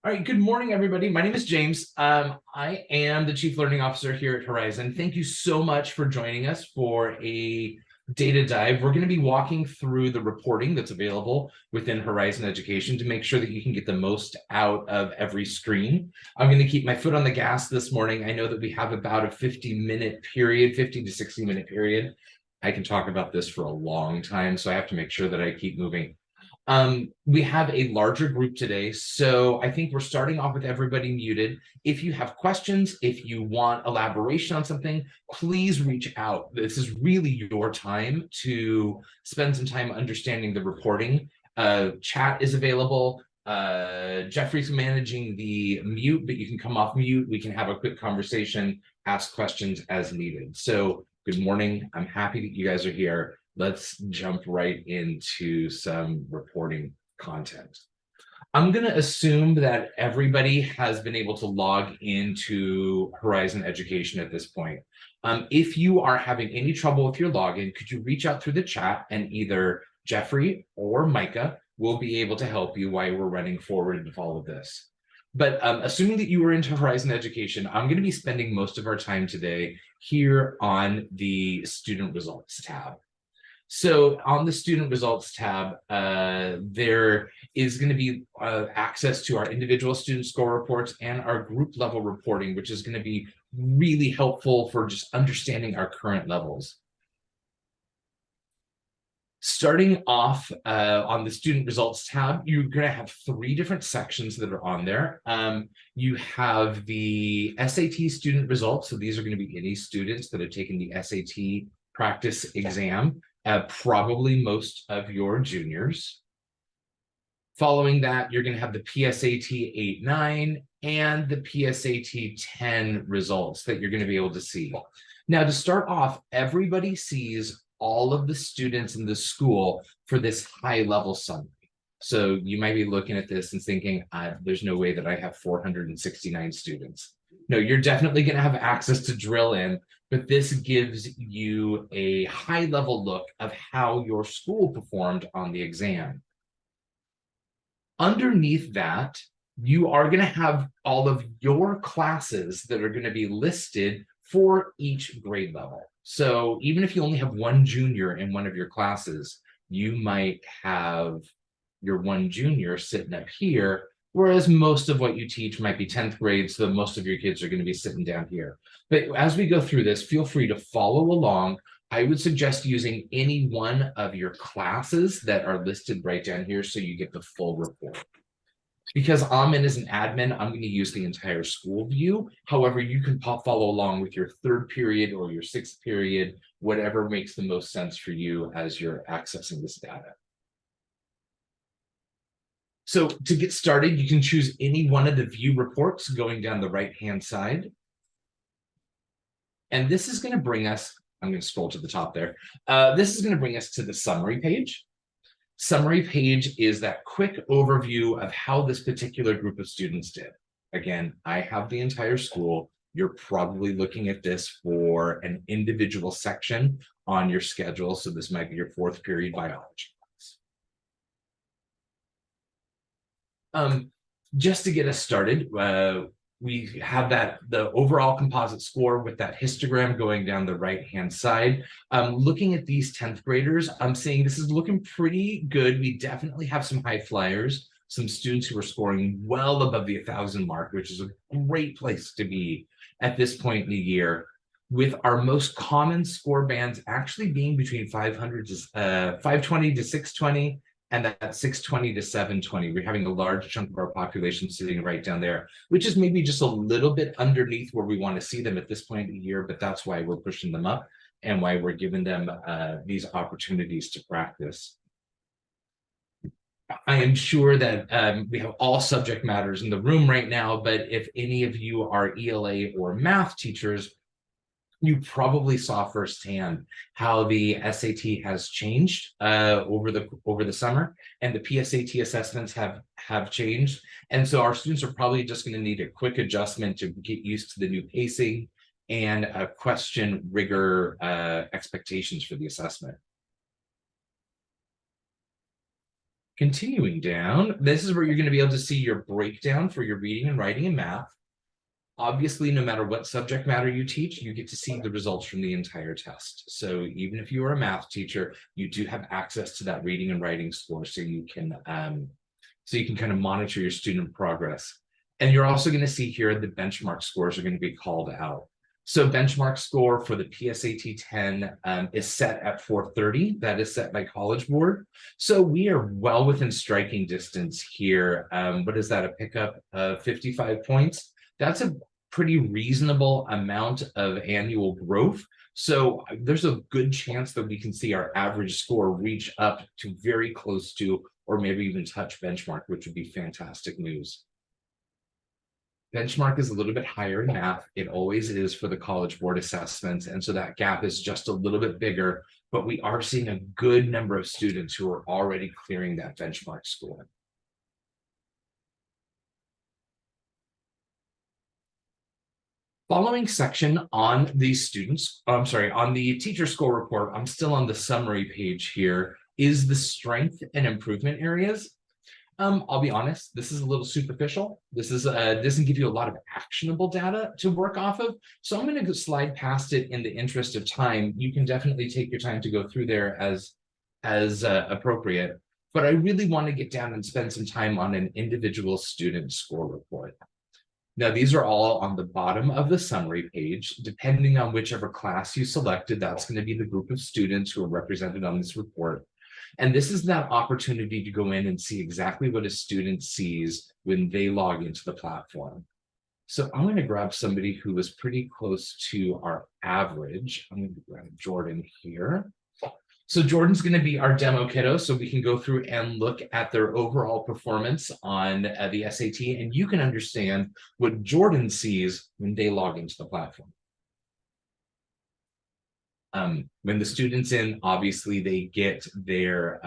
All right, good morning, everybody. My name is James. I am the Chief Learning Officer here at Horizon. Thank you so much for joining us for a data dive. We're going to be walking through the reporting that's available within Horizon Education to make sure that you can get the most out of every screen. I'm going to keep my foot on the gas this morning. I know that we have about a 50-minute period, 50 to 60-minute period. I can talk about this for a long time, so I have to make sure that I keep moving. We have a larger group today, so I think we're starting off with everybody muted. If you have questions, if you want elaboration on something, please reach out. This is really your time to spend some time understanding the reporting. Chat is available. Jeffrey's managing the mute, but you can come off mute. We can have a quick conversation, ask questions as needed. So good morning. I'm happy that you guys are here. Let's jump right into some reporting content. I'm going to assume that everybody has been able to log into Horizon Education at this point. If you are having any trouble with your login, could you reach out through the chat and either Jeffrey or Micah will be able to help you while we're running forward with all of this. But assuming that you were into Horizon Education, I'm going to be spending most of our time today here on the Student Results tab. So on the student results tab, there is going to be access to our individual student score reports and our group level reporting, which is going to be really helpful for just understanding our current levels. Starting off on the student results tab, you're going to have three different sections that are on there. You have the SAT student results. So these are going to be any students that have taken the SAT practice exam. Probably most of your juniors. Following that, you're going to have the PSAT 8-9 and the PSAT 10 results that you're going to be able to see. Now, to start off, everybody sees all of the students in the school for this high-level summary. So you might be looking at this and thinking, there's no way that I have 469 students. No, you're definitely going to have access to drill in, but this gives you a high level look of how your school performed on the exam. Underneath that, you are going to have all of your classes that are going to be listed for each grade level. So even if you only have one junior in one of your classes, you might have your one junior sitting up here, whereas most of what you teach might be 10th grade, so most of your kids are going to be sitting down here. But as we go through this, feel free to follow along. I would suggest using any one of your classes that are listed right down here so you get the full report. Because I'm in as an admin, I'm going to use the entire school view. However, you can follow along with your third period or your sixth period, whatever makes the most sense for you as you're accessing this data. So to get started, you can choose any one of the view reports going down the right-hand side. And this is going to bring us, I'm going to scroll to the top there. This is going to bring us to the summary page. Summary page is that quick overview of how this particular group of students did. Again, I have the entire school. You're probably looking at this for an individual section on your schedule. So this might be your fourth period biology class. Just to get us started, we have the overall composite score with that histogram going down the right-hand side. Looking at these 10th graders, I'm saying this is looking pretty good. We definitely have some high flyers, some students who are scoring well above the 1,000 mark, which is a great place to be at this point in the year, with our most common score bands actually being between 520 to 620, and that 620 to 720. We're having a large chunk of our population sitting right down there, which is maybe just a little bit underneath where we want to see them at this point in the year, but that's why we're pushing them up and why we're giving them these opportunities to practice. I am sure that we have all subject matters in the room right now, but if any of you are ELA or math teachers, you probably saw firsthand how the SAT has changed over the summer, and the PSAT assessments have changed. And so our students are probably just going to need a quick adjustment to get used to the new pacing and question rigor expectations for the assessment. Continuing down, this is where you're going to be able to see your breakdown for your reading and writing and math. Obviously, no matter what subject matter you teach, you get to see the results from the entire test. So even if you are a math teacher, you do have access to that reading and writing score, so you can kind of monitor your student progress. And you're also going to see here the benchmark scores are going to be called out. So benchmark score for the PSAT 10 is set at 430. That is set by College Board. So we are well within striking distance here. What is that, a pickup of 55 points? That's a pretty reasonable amount of annual growth. So there's a good chance that we can see our average score reach up to very close to, or maybe even touch benchmark, which would be fantastic news. Benchmark is a little bit higher in math. It always is for the College Board assessments. And so that gap is just a little bit bigger, but we are seeing a good number of students who are already clearing that benchmark score. Following section on the students, on the teacher score report, I'm still on the summary page here, is the strength and improvement areas. I'll be honest, this is a little superficial. This is doesn't give you a lot of actionable data to work off of. So I'm going to slide past it in the interest of time. You can definitely take your time to go through there as appropriate. But I really want to get down and spend some time on an individual student score report. Now, these are all on the bottom of the summary page. Depending on whichever class you selected, that's going to be the group of students who are represented on this report. And this is that opportunity to go in and see exactly what a student sees when they log into the platform. So I'm going to grab somebody who was pretty close to our average. I'm going to grab Jordan here. So Jordan's going to be our demo kiddo, so we can go through and look at their overall performance on the SAT, and you can understand what Jordan sees when they log into the platform. When the student's in, obviously they get their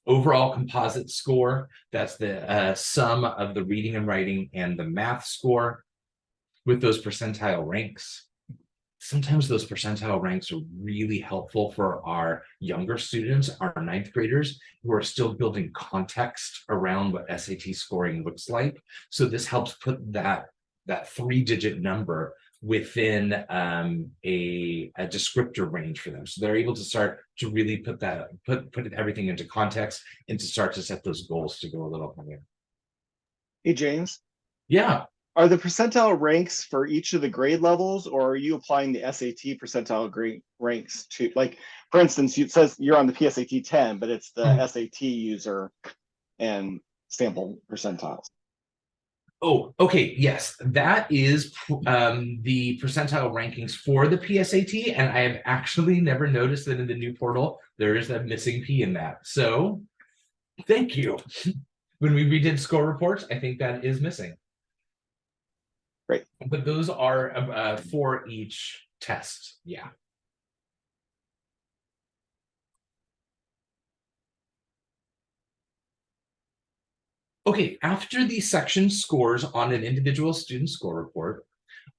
overall composite score. That's the sum of the reading and writing and the math score with those percentile ranks. Sometimes those percentile ranks are really helpful for our younger students, our ninth graders, who are still building context around what SAT scoring looks like. So this helps put that 3-digit number within a descriptor range for them. So they're able to start to really put everything into context and to start to set those goals to go a little higher. Hey, James. Yeah. Are the percentile ranks for each of the grade levels, or are you applying the SAT percentile grade ranks to, like, for instance, it says you're on the PSAT 10, but it's the SAT user and sample percentiles? Oh, okay. Yes, that is the percentile rankings for the PSAT. And I have actually never noticed that in the new portal, there is a missing P in that. So thank you. When we redid score reports, I think that is missing. Great. But those are for each test. Yeah. Okay, after the section scores on an individual student score report,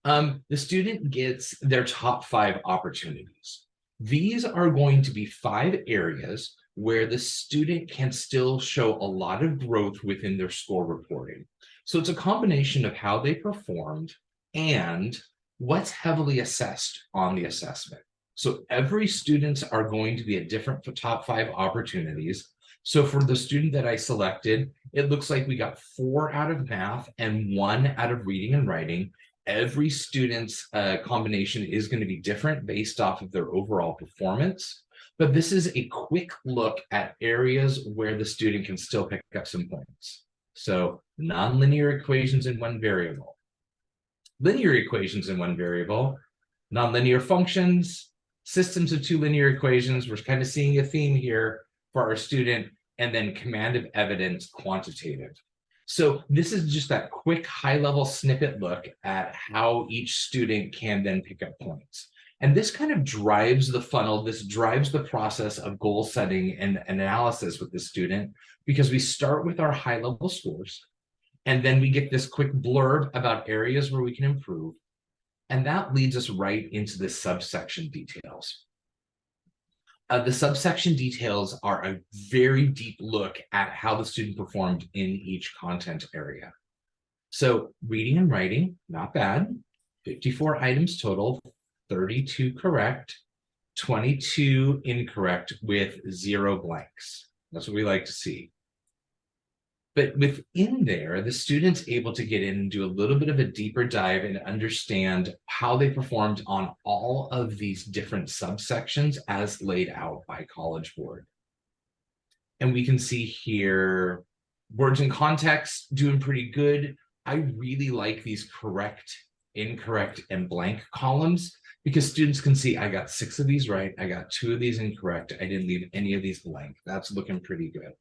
the student gets their top 5 opportunities. These are going to be 5 areas where the student can still show a lot of growth within their score reporting. So it's a combination of how they performed and what's heavily assessed on the assessment. So every students are going to be at different top 5 opportunities. So for the student that I selected, it looks like we got 4 out of math and 1 out of reading and writing. Every student's combination is going to be different based off of their overall performance. But this is a quick look at areas where the student can still pick up some points. So nonlinear equations in one variable, linear equations in one variable, nonlinear functions, systems of 2 linear equations. We're kind of seeing a theme here for our student, and then command of evidence quantitative. So this is just that quick high-level snippet look at how each student can then pick up points. And this kind of drives the funnel, this drives the process of goal setting and analysis with the student, because we start with our high-level scores, and then we get this quick blurb about areas where we can improve. And that leads us right into the subsection details. The subsection details are a very deep look at how the student performed in each content area. So reading and writing, not bad. 54 items total, 32 correct, 22 incorrect with 0 blanks. That's what we like to see. But within there, the student's able to get in and do a little bit of a deeper dive and understand how they performed on all of these different subsections as laid out by College Board. And we can see here, words and context doing pretty good. I really like these correct, incorrect, and blank columns because students can see I got 6 of these right, I got 2 of these incorrect, I didn't leave any of these blank. That's looking pretty good.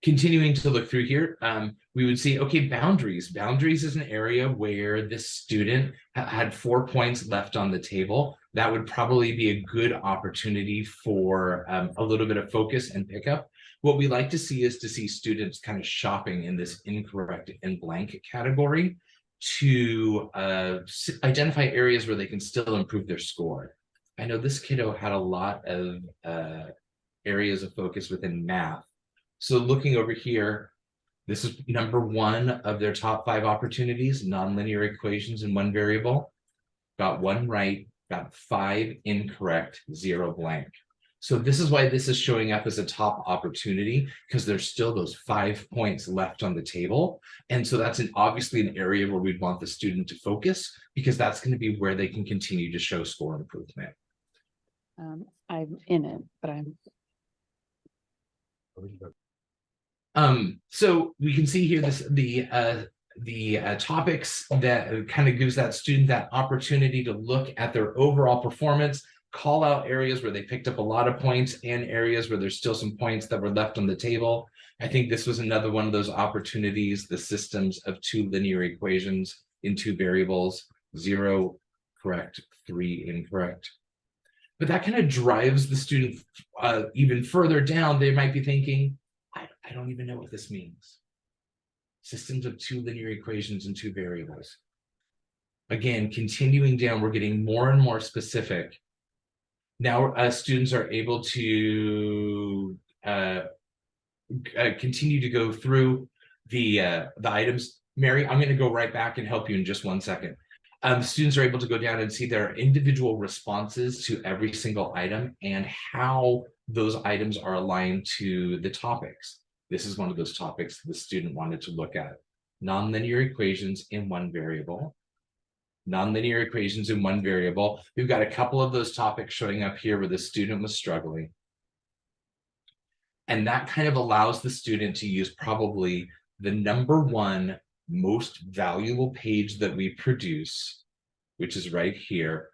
Continuing to look through here, we would see, okay, boundaries. Boundaries is an area where this student had 4 points left on the table. That would probably be a good opportunity for a little bit of focus and pickup. What we like to see is to see students kind of shopping in this incorrect and blank category to identify areas where they can still improve their score. I know this kiddo had a lot of areas of focus within math. So looking over here, this is number 1 of their top 5 opportunities, nonlinear equations in 1 variable. Got 1 right, got 5 incorrect, 0 blank. So this is why this is showing up as a top opportunity, because there's still those 5 points left on the table. And so that's obviously an area where we'd want the student to focus, because that's going to be where they can continue to show score improvement. I'm in it, but I'm. So we can see here the topics that kind of gives that student that opportunity to look at their overall performance, call out areas where they picked up a lot of points and areas where there's still some points that were left on the table. I think this was another one of those opportunities, the systems of 2 linear equations in 2 variables, 0 correct, 3 incorrect. But that kind of drives the student even further down. They might be thinking, I don't even know what this means. Systems of 2 linear equations and 2 variables. Again, continuing down, we're getting more and more specific. Now students are able to continue to go through the items. Mary, I'm going to go right back and help you in just 1 second. Students are able to go down and see their individual responses to every single item and how those items are aligned to the topics. This is one of those topics the student wanted to look at. Nonlinear equations in 1 variable. Nonlinear equations in 1 variable. We've got a couple of those topics showing up here where the student was struggling. And that kind of allows the student to use probably the number 1 most valuable page that we produce, which is right here.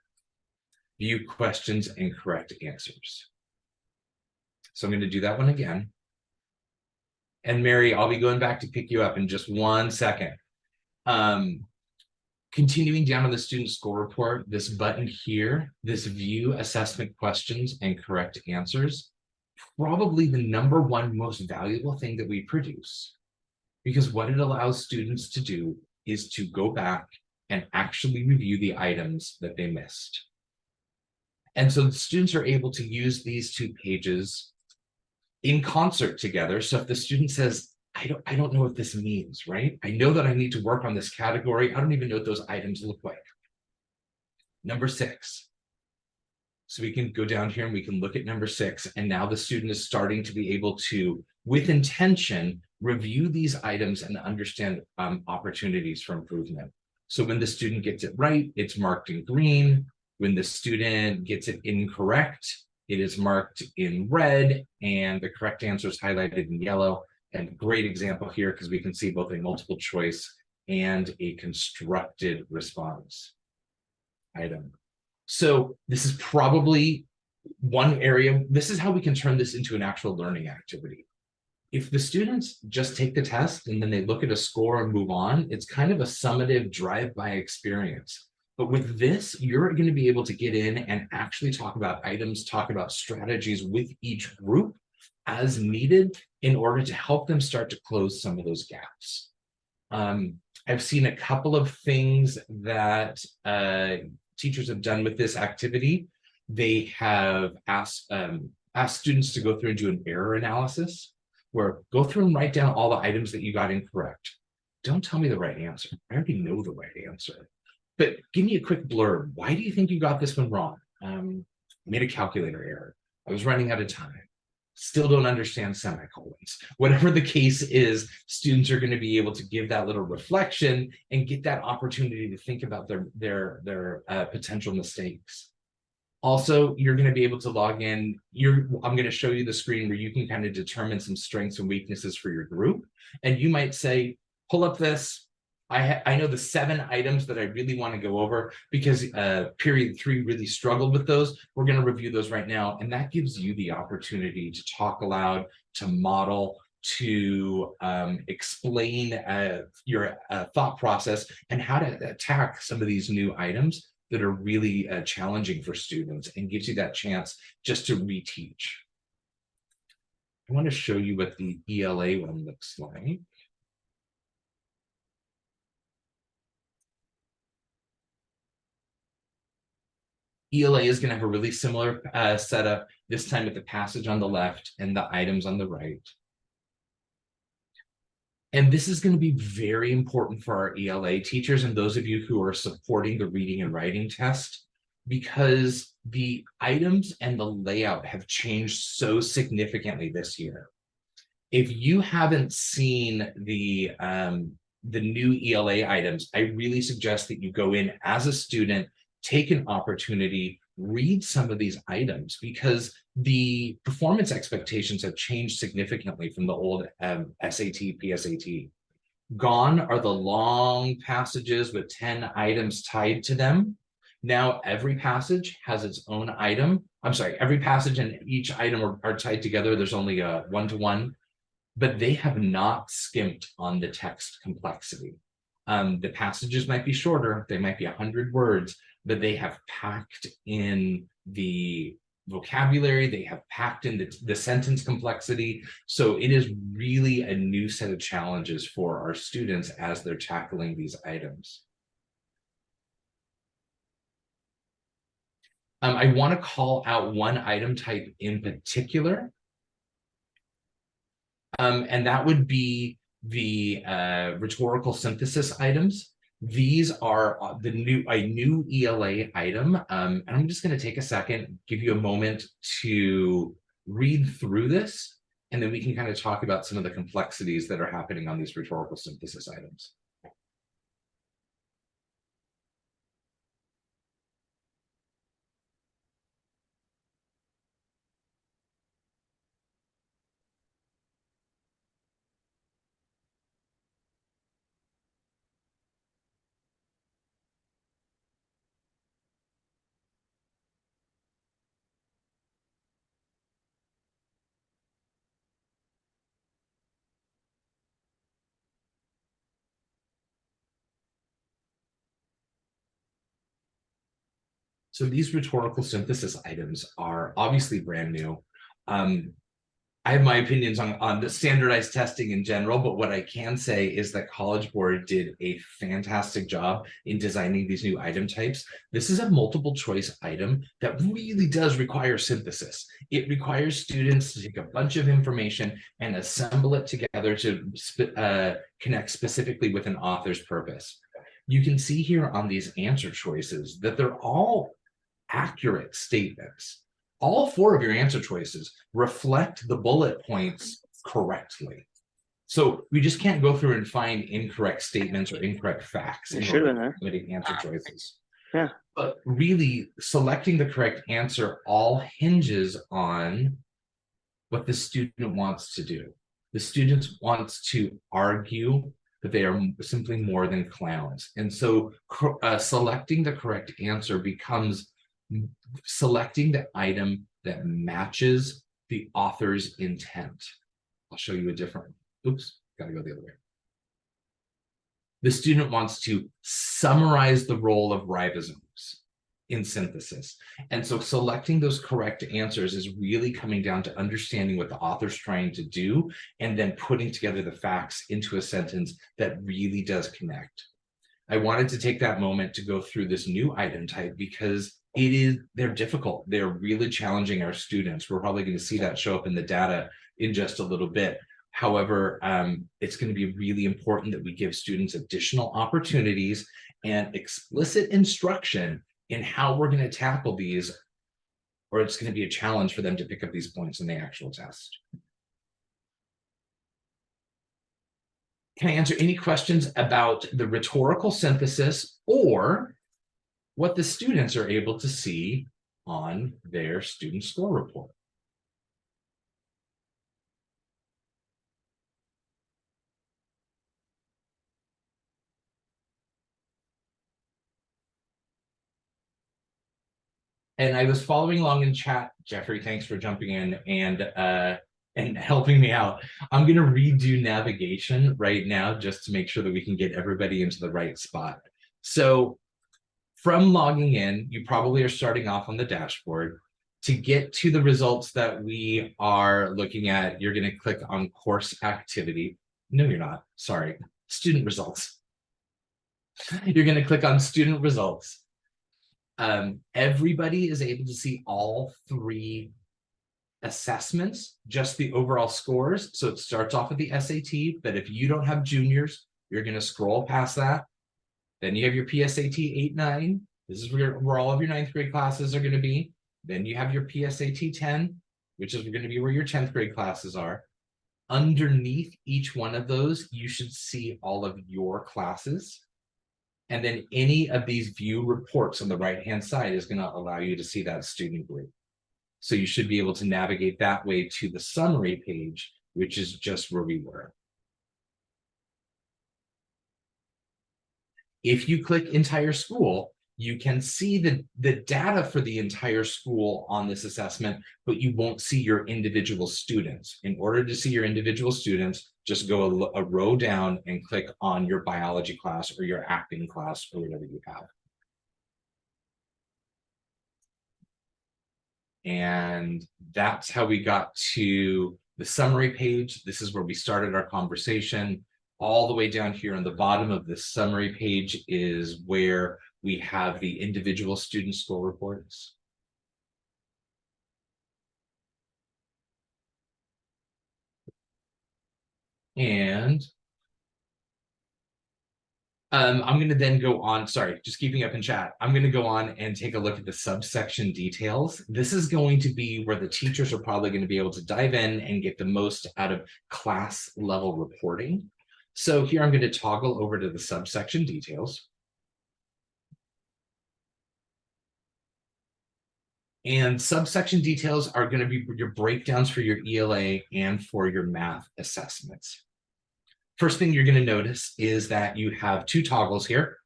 View questions and correct answers. So I'm going to do that one again. And Mary, I'll be going back to pick you up in just 1 second. Continuing down on the student score report, this button here, this view assessment questions and correct answers, probably the number 1 most valuable thing that we produce. Because what it allows students to do is to go back and actually review the items that they missed. And so the students are able to use these 2 pages in concert together. So if the student says, I don't know what this means, right? I know that I need to work on this category. I don't even know what those items look like. Number 6. So we can go down here and we can look at number 6. And now the student is starting to be able to, with intention, review these items and understand opportunities for improvement. So when the student gets it right, it's marked in green. When the student gets it incorrect, it is marked in red, and the correct answer is highlighted in yellow. And great example here, because we can see both a multiple choice and a constructed response item. So this is probably one area. This is how we can turn this into an actual learning activity. If the students just take the test and then they look at a score and move on, it's kind of a summative drive-by experience. But with this, you're going to be able to get in and actually talk about items, talk about strategies with each group as needed in order to help them start to close some of those gaps. I've seen a couple of things that teachers have done with this activity, they have asked students to go through and do an error analysis, where go through and write down all the items that you got incorrect. Don't tell me the right answer. I already know the right answer. But give me a quick blurb. Why do you think you got this one wrong? I made a calculator error. I was running out of time. Still don't understand semicolons. Whatever the case is, students are going to be able to give that little reflection and get that opportunity to think about their potential mistakes. Also, you're going to be able to log in. I'm going to show you the screen where you can kind of determine some strengths and weaknesses for your group. And you might say, pull up this. I know the 7 items that I really want to go over because period 3 really struggled with those. We're going to review those right now. And that gives you the opportunity to talk aloud, to model, to explain your thought process and how to attack some of these new items that are really challenging for students, and gives you that chance just to reteach. I want to show you what the ELA one looks like. ELA is going to have a really similar setup, this time with the passage on the left and the items on the right. And this is going to be very important for our ELA teachers and those of you who are supporting the reading and writing test, because the items and the layout have changed so significantly this year. If you haven't seen the new ELA items, I really suggest that you go in as a student, take an opportunity, read some of these items, because the performance expectations have changed significantly from the old SAT, PSAT. Gone are the long passages with 10 items tied to them. Now every passage has its own item. I'm sorry, every passage and each item are tied together. There's only a 1-to-1, but they have not skimped on the text complexity. The passages might be shorter, they might be 100 words, but they have packed in the vocabulary, they have packed in the sentence complexity. So it is really a new set of challenges for our students as they're tackling these items. I want to call out one item type in particular, and that would be the rhetorical synthesis items. These are a new ELA item, and I'm just going to take a second, give you a moment to read through this, and then we can kind of talk about some of the complexities that are happening on these rhetorical synthesis items. So these rhetorical synthesis items are obviously brand new. I have my opinions on the standardized testing in general, but what I can say is that College Board did a fantastic job in designing these new item types. This is a multiple choice item that really does require synthesis. It requires students to take a bunch of information and assemble it together to connect specifically with an author's purpose. You can see here on these answer choices that they're all accurate statements. All 4 of your answer choices reflect the bullet points correctly. So we just can't go through and find incorrect statements or incorrect facts in limiting answer choices. Yeah. But really, selecting the correct answer all hinges on what the student wants to do. The student wants to argue that they are simply more than clowns. And so selecting the correct answer becomes selecting the item that matches the author's intent. I'll show you a different, oops, gotta go the other way. The student wants to summarize the role of ribosomes in synthesis. And so selecting those correct answers is really coming down to understanding what the author's trying to do and then putting together the facts into a sentence that really does connect. I wanted to take that moment to go through this new item type because they're difficult. They're really challenging our students. We're probably going to see that show up in the data in just a little bit. However, it's going to be really important that we give students additional opportunities and explicit instruction in how we're going to tackle these, or it's going to be a challenge for them to pick up these points in the actual test. Can I answer any questions about the rhetorical synthesis or what the students are able to see on their student score report? And I was following along in chat. Jeffrey, thanks for jumping in and helping me out. I'm going to redo navigation right now just to make sure that we can get everybody into the right spot. So from logging in, you probably are starting off on the dashboard. To get to the results that we are looking at, you're going to click on course activity. No, you're not. Sorry. Student results. You're going to click on student results. Everybody is able to see all three assessments, just the overall scores. So it starts off with the SAT, but if you don't have juniors, you're going to scroll past that. Then you have your PSAT 8-9. This is where all of your 9th grade classes are going to be. Then you have your PSAT 10, which is going to be where your 10th grade classes are. Underneath each one of those, you should see all of your classes. And then any of these view reports on the right-hand side is going to allow you to see that student group. So you should be able to navigate that way to the summary page, which is just where we were. If you click entire school, you can see the data for the entire school on this assessment, but you won't see your individual students. In order to see your individual students, just go a row down and click on your biology class or your acting class or whatever you have. And that's how we got to the summary page. This is where we started our conversation. All the way down here on the bottom of this summary page is where we have the individual student score reports. And I'm going to then go on, sorry, just keeping up in chat. I'm going to go on and take a look at the subsection details. This is going to be where the teachers are probably going to be able to dive in and get the most out of class level reporting. So here I'm going to toggle over to the subsection details. And subsection details are going to be your breakdowns for your ELA and for your math assessments. First thing you're going to notice is that you have 2 toggles here.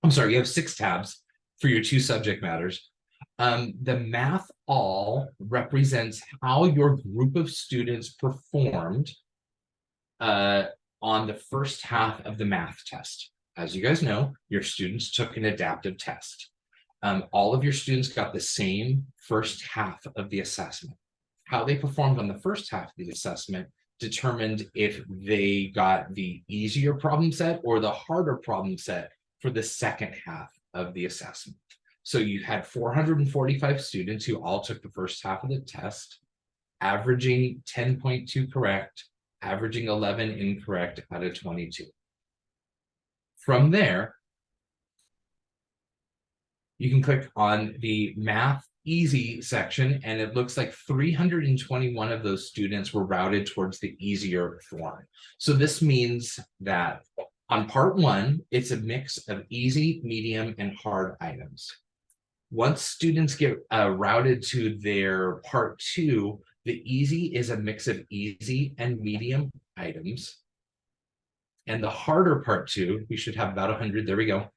I'm sorry, you have 6 tabs for your 2 subject matters. The math all represents how your group of students performed on the first half of the math test. As you guys know, your students took an adaptive test. All of your students got the same first half of the assessment. How they performed on the first half of the assessment determined if they got the easier problem set or the harder problem set for the second half of the assessment. So you had 445 students who all took the first half of the test, averaging 10.2 correct, averaging 11 incorrect out of 22. From there, you can click on the math easy section, and it looks like 321 of those students were routed towards the easier form. So this means that on part 1, it's a mix of easy, medium, and hard items. Once students get routed to their part 2, the easy is a mix of easy and medium items. And the harder part 2, we should have about 100, there we go.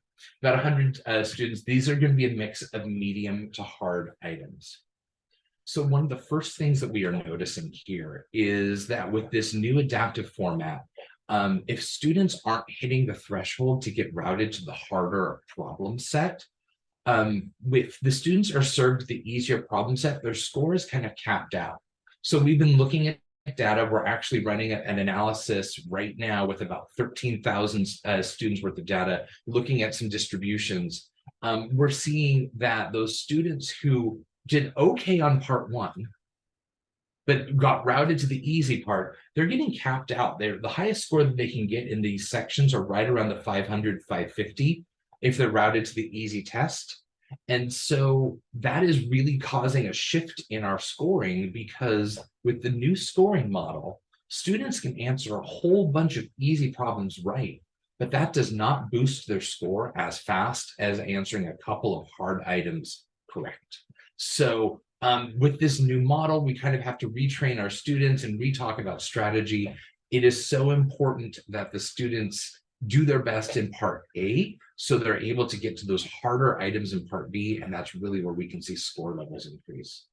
About 100 students, these are going to be a mix of medium to hard items. So one of the first things that we are noticing here is that with this new adaptive format, if students aren't hitting the threshold to get routed to the harder problem set, if the students are served the easier problem set, their score is kind of capped out. So we've been looking at data, we're actually running an analysis right now with about 13,000 students worth of data, looking at some distributions. We're seeing that those students who did okay on part one, but got routed to the easy part, they're getting capped out. The highest score that they can get in these sections are right around the 500, 550 if they're routed to the easy test. And so that is really causing a shift in our scoring, because with the new scoring model, students can answer a whole bunch of easy problems right, but that does not boost their score as fast as answering a couple of hard items correct. So with this new model, we kind of have to retrain our students and re-talk about strategy. It is so important that the students do their best in part A, so they're able to get to those harder items in part B, and that's really where we can see score levels increase.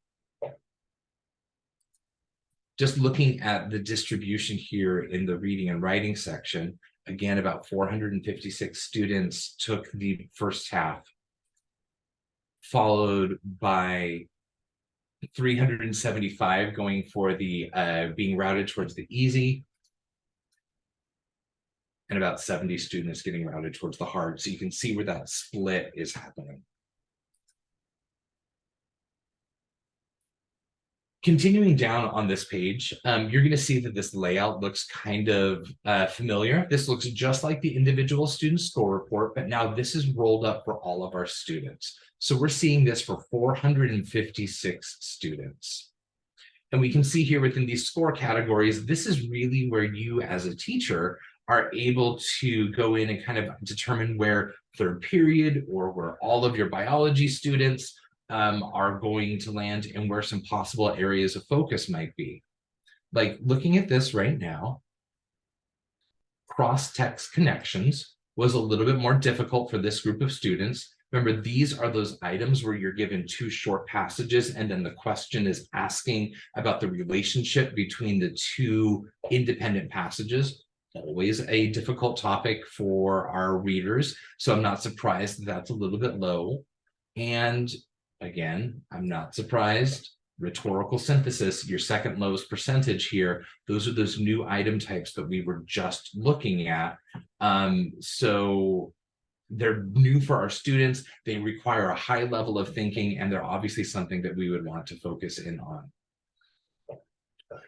Just looking at the distribution here in the reading and writing section, again, about 456 students took the first half, followed by 375 going for the being routed towards the easy, and about 70 students getting routed towards the hard. So you can see where that split is happening. Continuing down on this page, you're going to see that this layout looks kind of familiar. This looks just like the individual student score report, but now this is rolled up for all of our students. So we're seeing this for 456 students. And we can see here within these score categories, this is really where you as a teacher are able to go in and kind of determine where third period or where all of your biology students are going to land and where some possible areas of focus might be. Like looking at this right now, cross-text connections was a little bit more difficult for this group of students. Remember, these are those items where you're given two short passages and then the question is asking about the relationship between the two independent passages. Always a difficult topic for our readers, so I'm not surprised that that's a little bit low. And again, I'm not surprised. Rhetorical synthesis, your second lowest percentage here, those are those new item types that we were just looking at. So they're new for our students. They require a high level of thinking, and they're obviously something that we would want to focus in on.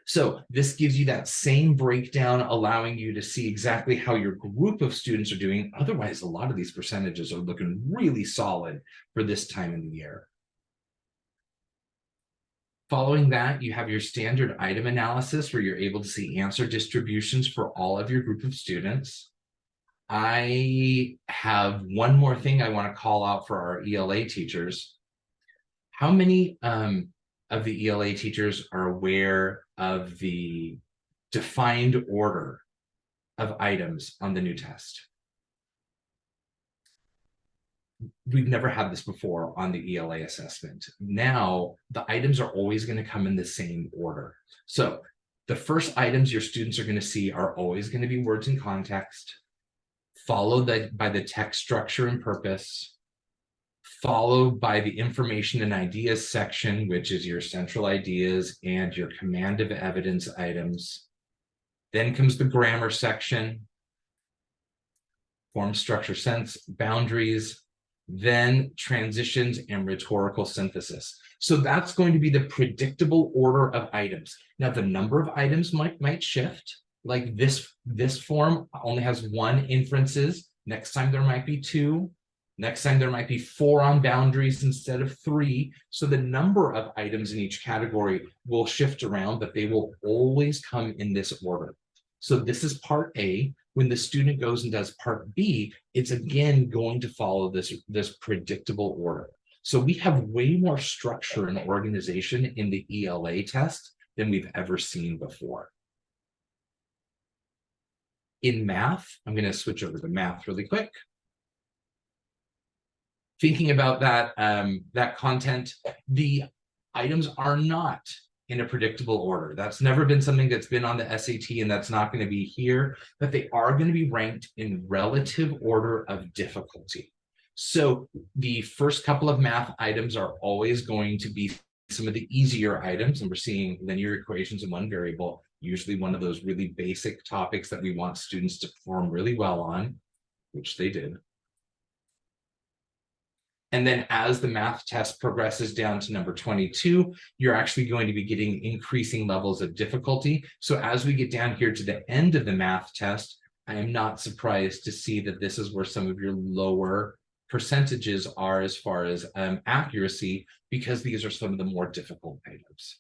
So this gives you that same breakdown, allowing you to see exactly how your group of students are doing. Otherwise, a lot of these percentages are looking really solid for this time in the year. Following that, you have your standard item analysis where you're able to see answer distributions for all of your group of students. I have one more thing I want to call out for our ELA teachers. How many of the ELA teachers are aware of the defined order of items on the new test? We've never had this before on the ELA assessment. Now, the items are always going to come in the same order. So the first items your students are going to see are always going to be words in context, followed by the text structure and purpose, followed by the information and ideas section, which is your central ideas and your command of evidence items. Then comes the grammar section, form, structure, sense, boundaries, then transitions and rhetorical synthesis. So that's going to be the predictable order of items. Now, the number of items might shift. Like this form only has 1 inferences. Next time there might be 2. Next time there might be 4 on boundaries instead of 3. So the number of items in each category will shift around, but they will always come in this order. So this is part A. When the student goes and does part B, it's again going to follow this predictable order. So we have way more structure and organization in the ELA test than we've ever seen before. In math, I'm going to switch over to math really quick. Thinking about that, that content, the items are not in a predictable order. That's never been something that's been on the SAT, and that's not going to be here, but they are going to be ranked in relative order of difficulty. So the first couple of math items are always going to be some of the easier items, and we're seeing linear equations in one variable, usually one of those really basic topics that we want students to perform really well on, which they did. And then as the math test progresses down to number 22, you're actually going to be getting increasing levels of difficulty. So as we get down here to the end of the math test, I am not surprised to see that this is where some of your lower percentages are as far as accuracy, because these are some of the more difficult items.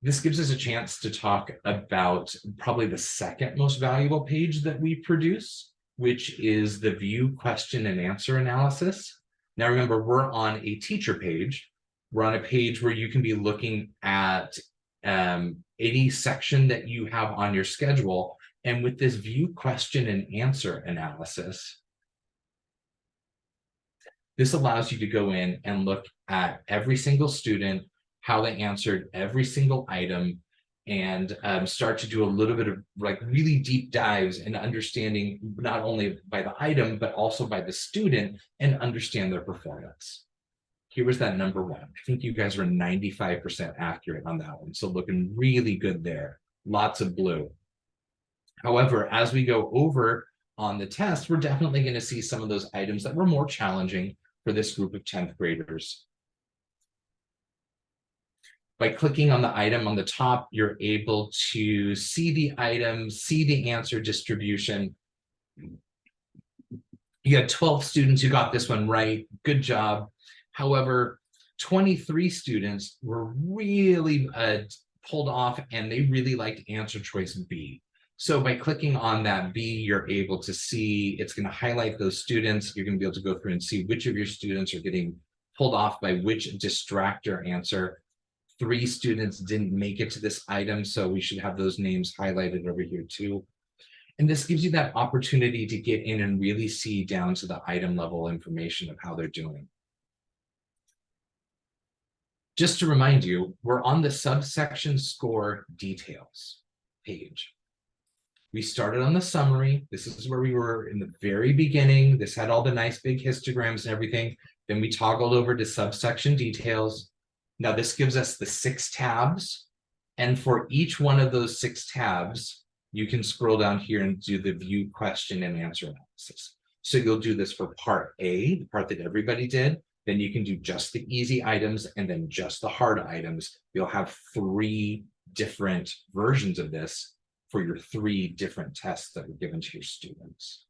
This gives us a chance to talk about probably the second most valuable page that we produce, which is the view question and answer analysis. Now remember, we're on a teacher page. We're on a page where you can be looking at any section that you have on your schedule. And with this view question and answer analysis, this allows you to go in and look at every single student, how they answered every single item, and start to do a little bit of like really deep dives in understanding not only by the item, but also by the student, and understand their performance. Here was that number one. I think you guys were 95% accurate on that one. So looking really good there. Lots of blue. However, as we go over on the test, we're definitely going to see some of those items that were more challenging for this group of 10th graders. By clicking on the item on the top, you're able to see the item, see the answer distribution. You had 12 students who got this one right. Good job. However, 23 students were really pulled off, and they really liked answer choice B. So by clicking on that B, you're able to see, it's going to highlight those students. You're going to be able to go through and see which of your students are getting pulled off by which distractor answer. 3 students didn't make it to this item, so we should have those names highlighted over here too. And this gives you that opportunity to get in and really see down to the item level information of how they're doing. Just to remind you, we're on the subsection score details page. We started on the summary. This is where we were in the very beginning. This had all the nice big histograms and everything. Then we toggled over to subsection details. Now this gives us the 6 tabs. And for each one of those 6 tabs, you can scroll down here and do the view question and answer analysis. So you'll do this for part A, the part that everybody did. Then you can do just the easy items and then just the hard items. You'll have 3 different versions of this for your 3 different tests that were given to your students.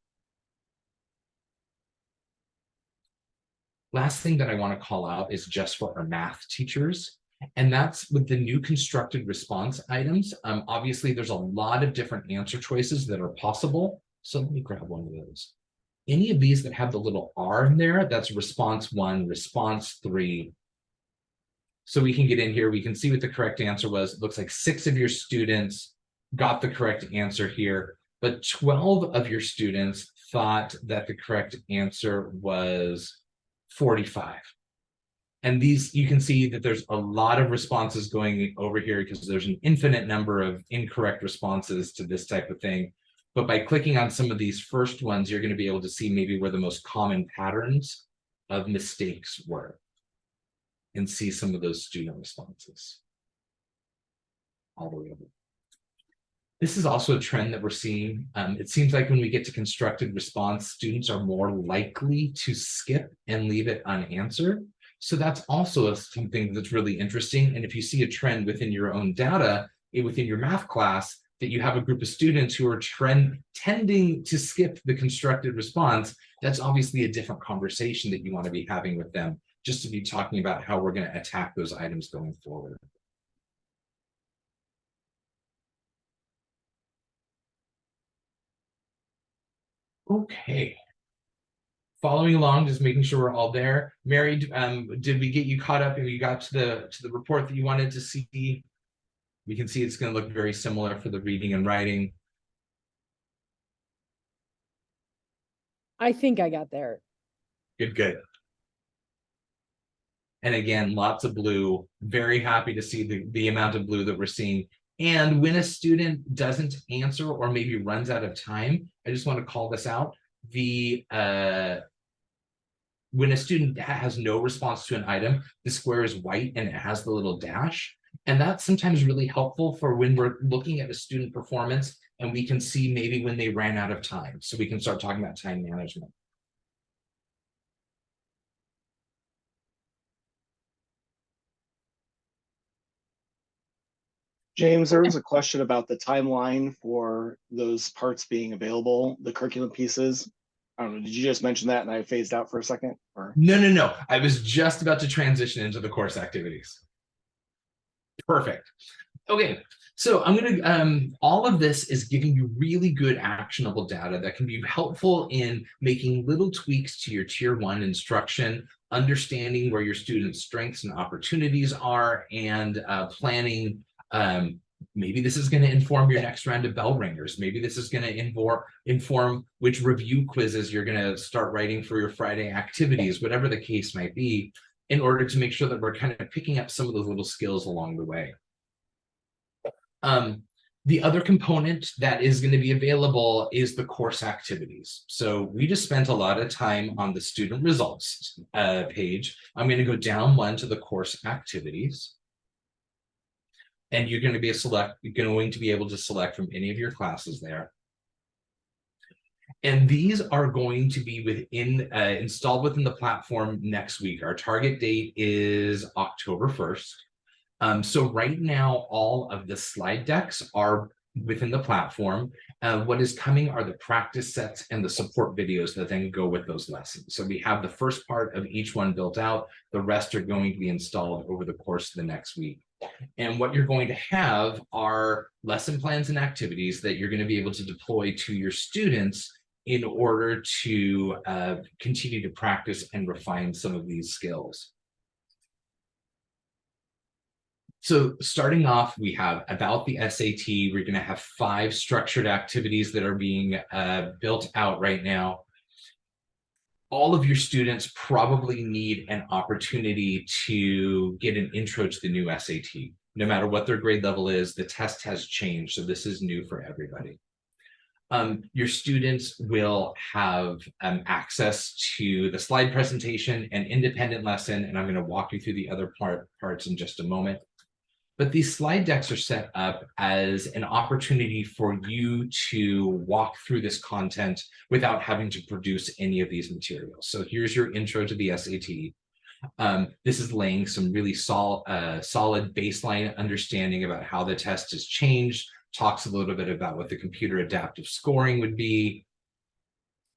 Last thing that I want to call out is just for our math teachers, and that's with the new constructed response items. Obviously, there's a lot of different answer choices that are possible. So let me grab one of those. Any of these that have the little R in there, that's response 1, response 3. So we can get in here, we can see what the correct answer was. It looks like 6 of your students got the correct answer here, but 12 of your students thought that the correct answer was 45. And these, you can see that there's a lot of responses going over here because there's an infinite number of incorrect responses to this type of thing. But by clicking on some of these first ones, you're going to be able to see maybe where the most common patterns of mistakes were and see some of those student responses all the way over. This is also a trend that we're seeing. It seems like when we get to constructed response, students are more likely to skip and leave it unanswered. So that's also something that's really interesting. And if you see a trend within your own data, within your math class, that you have a group of students who are tending to skip the constructed response, that's obviously a different conversation that you want to be having with them, just to be talking about how we're going to attack those items going forward. Okay. Following along, just making sure we're all there. Mary, did we get you caught up and you got to the report that you wanted to see? We can see it's going to look very similar for the reading and writing. I think I got there. Good, good. And again, lots of blue. Very happy to see the amount of blue that we're seeing. And when a student doesn't answer or maybe runs out of time, I just want to call this out. The when a student has no response to an item, the square is white and it has the little dash. And that's sometimes really helpful for when we're looking at a student performance and we can see maybe when they ran out of time. So we can start talking about time management. James, there was a question about the timeline for those parts being available, the curriculum pieces. I don't know, did you just mention that and I phased out for a second? Or No. I was just about to transition into the course activities. Perfect. Okay, so I'm gonna, all of this is giving you really good actionable data that can be helpful in making little tweaks to your tier 1 instruction, understanding where your students' strengths and opportunities are, and planning. Maybe this is going to inform your next round of bell ringers. Maybe this is going to inform which review quizzes you're going to start writing for your Friday activities, whatever the case might be, in order to make sure that we're kind of picking up some of those little skills along the way. The other component that is going to be available is the course activities. So we just spent a lot of time on the student results page. I'm going to go down one to the course activities. And you're going to be able to select from any of your classes there. And these are going to be installed within the platform next week. Our target date is October 1st. So right now, all of the slide decks are within the platform. What is coming are the practice sets and the support videos that then go with those lessons. So we have the first part of each one built out. The rest are going to be installed over the course of the next week. And what you're going to have are lesson plans and activities that you're going to be able to deploy to your students in order to continue to practice and refine some of these skills. So starting off, we have about the SAT. We're going to have 5 structured activities that are being built out right now. All of your students probably need an opportunity to get an intro to the new SAT. No matter what their grade level is, the test has changed, so this is new for everybody. Your students will have access to the slide presentation and independent lesson, and I'm going to walk you through the other parts in just a moment. But these slide decks are set up as an opportunity for you to walk through this content without having to produce any of these materials. So here's your intro to the SAT. This is laying some really solid baseline understanding about how the test has changed, talks a little bit about what the computer adaptive scoring would be,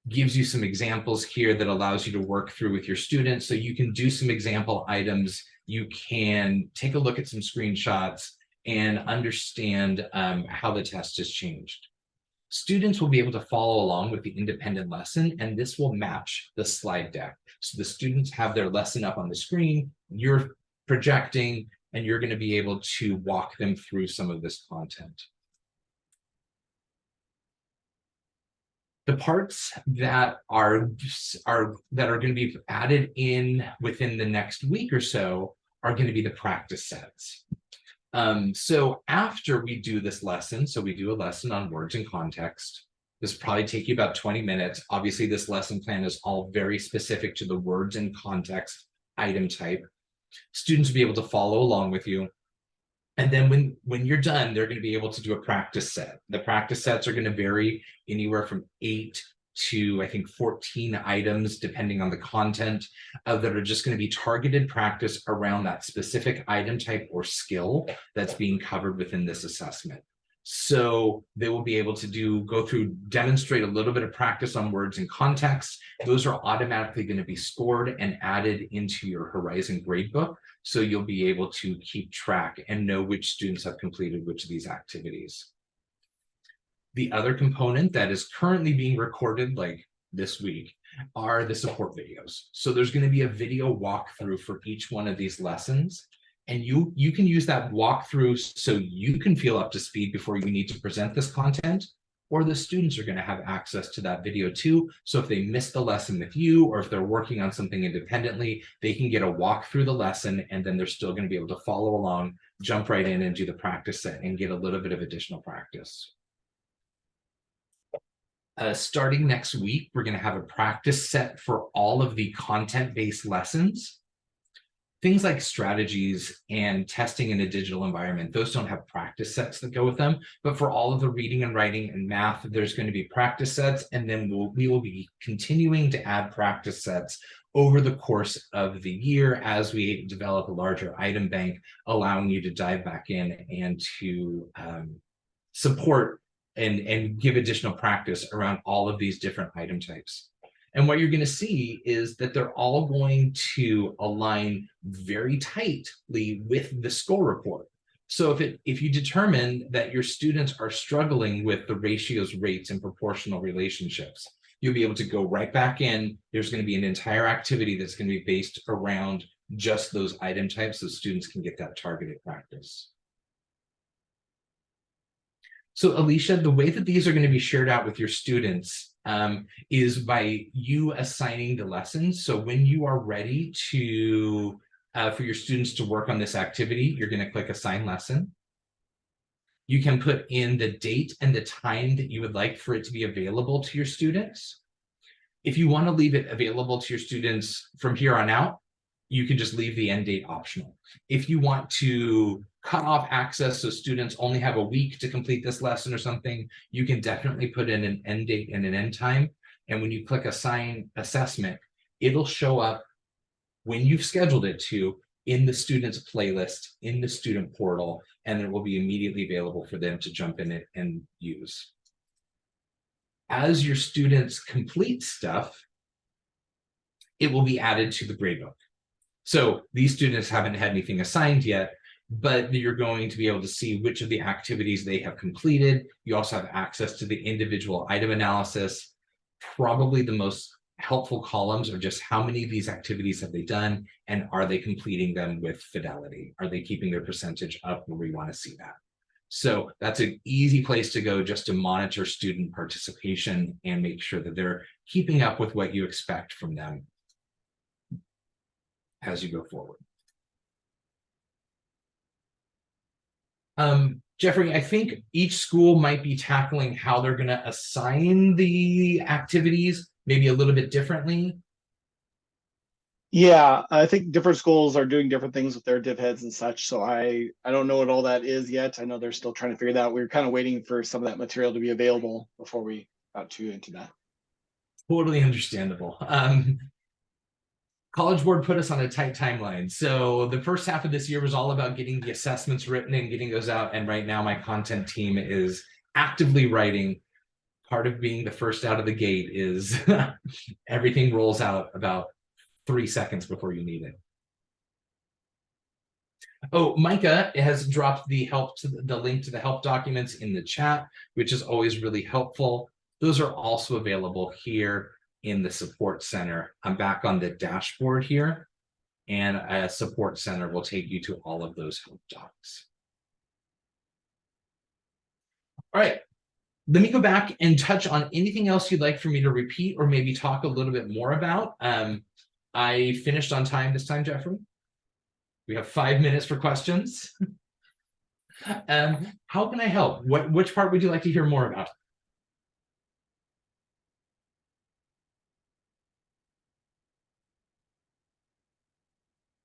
gives you some examples here that allows you to work through with your students. So you can do some example items. You can take a look at some screenshots and understand how the test has changed. Students will be able to follow along with the independent lesson, and this will match the slide deck. So the students have their lesson up on the screen, you're projecting, and you're going to be able to walk them through some of this content. The parts that are going to be added in within the next week or so are going to be the practice sets. So after we do this lesson, so we do a lesson on words and context. This will probably take you about 20 minutes. Obviously, this lesson plan is all very specific to the words and context item type. Students will be able to follow along with you. And then when you're done, they're going to be able to do a practice set. The practice sets are going to vary anywhere from 8 to, I think, 14 items, depending on the content, that are just going to be targeted practice around that specific item type or skill that's being covered within this assessment. So they will be able to demonstrate a little bit of practice on words and context. Those are automatically going to be scored and added into your Horizon gradebook. So you'll be able to keep track and know which students have completed which of these activities. The other component that is currently being recorded like this week are the support videos. So there's going to be a video walkthrough for each one of these lessons. And you can use that walkthrough so you can feel up to speed before you need to present this content, or the students are going to have access to that video too. So if they missed the lesson with you, or if they're working on something independently, they can get a walk through the lesson, and then they're still going to be able to follow along, jump right in and do the practice set and get a little bit of additional practice. Starting next week, we're going to have a practice set for all of the content-based lessons. Things like strategies and testing in a digital environment, those don't have practice sets that go with them. But for all of the reading and writing and math, there's going to be practice sets. And then we will be continuing to add practice sets over the course of the year as we develop a larger item bank, allowing you to dive back in and to support and give additional practice around all of these different item types. And what you're going to see is that they're all going to align very tightly with the score report. So if you determine that your students are struggling with the ratios, rates, and proportional relationships, you'll be able to go right back in. There's going to be an entire activity that's going to be based around just those item types so students can get that targeted practice. So Alicia, the way that these are going to be shared out with your students is by you assigning the lessons. So when you are ready to for your students to work on this activity, you're going to click Assign Lesson. You can put in the date and the time that you would like for it to be available to your students. If you want to leave it available to your students from here on out, you can just leave the end date optional. If you want to cut off access so students only have a week to complete this lesson or something, you can definitely put in an end date and an end time. And when you click Assign Assessment, it'll show up when you've scheduled it to in the student's playlist, in the student portal, and it will be immediately available for them to jump in it and use. As your students complete stuff, it will be added to the gradebook. So these students haven't had anything assigned yet, but you're going to be able to see which of the activities they have completed. You also have access to the individual item analysis. Probably the most helpful columns are just how many of these activities have they done, and are they completing them with fidelity? Are they keeping their percentage up where we want to see that? So that's an easy place to go just to monitor student participation and make sure that they're keeping up with what you expect from them as you go forward. Jeffrey, I think each school might be tackling how they're going to assign the activities maybe a little bit differently. Yeah, I think different schools are doing different things with their div heads and such. So I don't know what all that is yet. I know they're still trying to figure that out. We're kind of waiting for some of that material to be available before we got too into that. Totally understandable. College Board put us on a tight timeline. So the first half of this year was all about getting the assessments written and getting those out. And right now my content team is actively writing. Part of being the first out of the gate is everything rolls out about 3 seconds before you need it. Oh, Micah has dropped the link to the help documents in the chat, which is always really helpful. Those are also available here in the support center. I'm back on the dashboard here, and a support center will take you to all of those help docs. All right, let me go back and touch on anything else you'd like for me to repeat or maybe talk a little bit more about. I finished on time this time, Jeffrey. We have 5 minutes for questions. How can I help? Which part would you like to hear more about?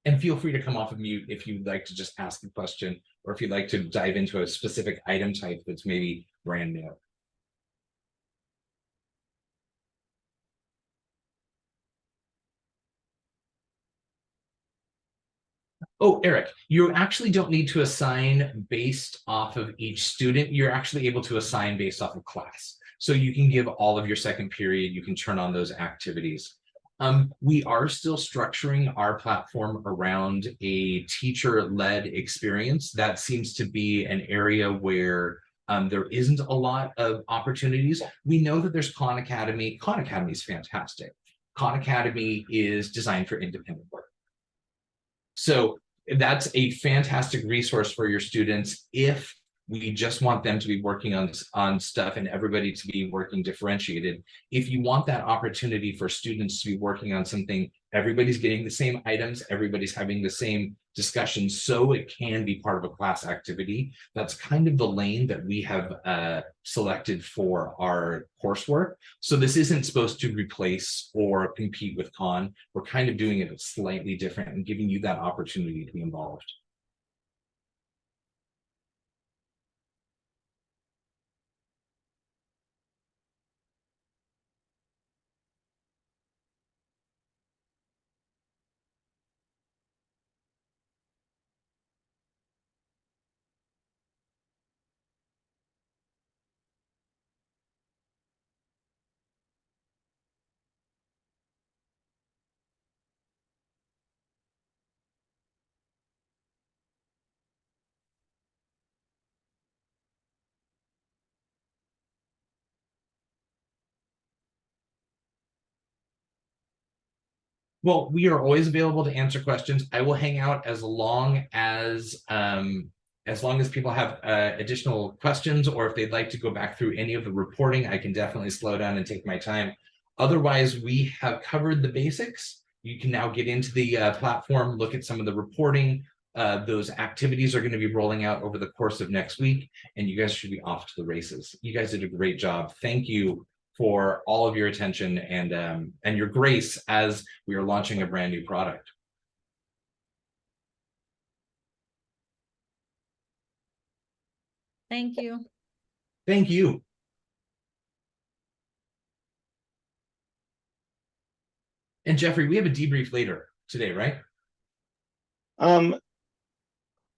And feel free to come off of mute if you'd like to just ask a question, or if you'd like to dive into a specific item type that's maybe brand new. Oh, Eric, you actually don't need to assign based off of each student. You're actually able to assign based off of class. So you can give all of your second period, you can turn on those activities. We are still structuring our platform around a teacher-led experience. That seems to be an area where there isn't a lot of opportunities. We know that there's Khan Academy. Khan Academy is fantastic. Khan Academy is designed for independent work. So that's a fantastic resource for your students if We just want them to be working on stuff and everybody to be working differentiated. If you want that opportunity for students to be working on something, everybody's getting the same items, everybody's having the same discussions, so it can be part of a class activity. That's kind of the lane that we have selected for our coursework. So this isn't supposed to replace or compete with Khan. We're kind of doing it slightly different and giving you that opportunity to be involved. Well, we are always available to answer questions. I will hang out as long as people have additional questions, or if they'd like to go back through any of the reporting, I can definitely slow down and take my time. Otherwise, we have covered the basics. You can now get into the platform, look at some of the reporting. Those activities are going to be rolling out over the course of next week, and you guys should be off to the races. You guys did a great job. Thank you for all of your attention and your grace as we are launching a brand new product. Thank you. Thank you. And Jeffrey, we have a debrief later today, right?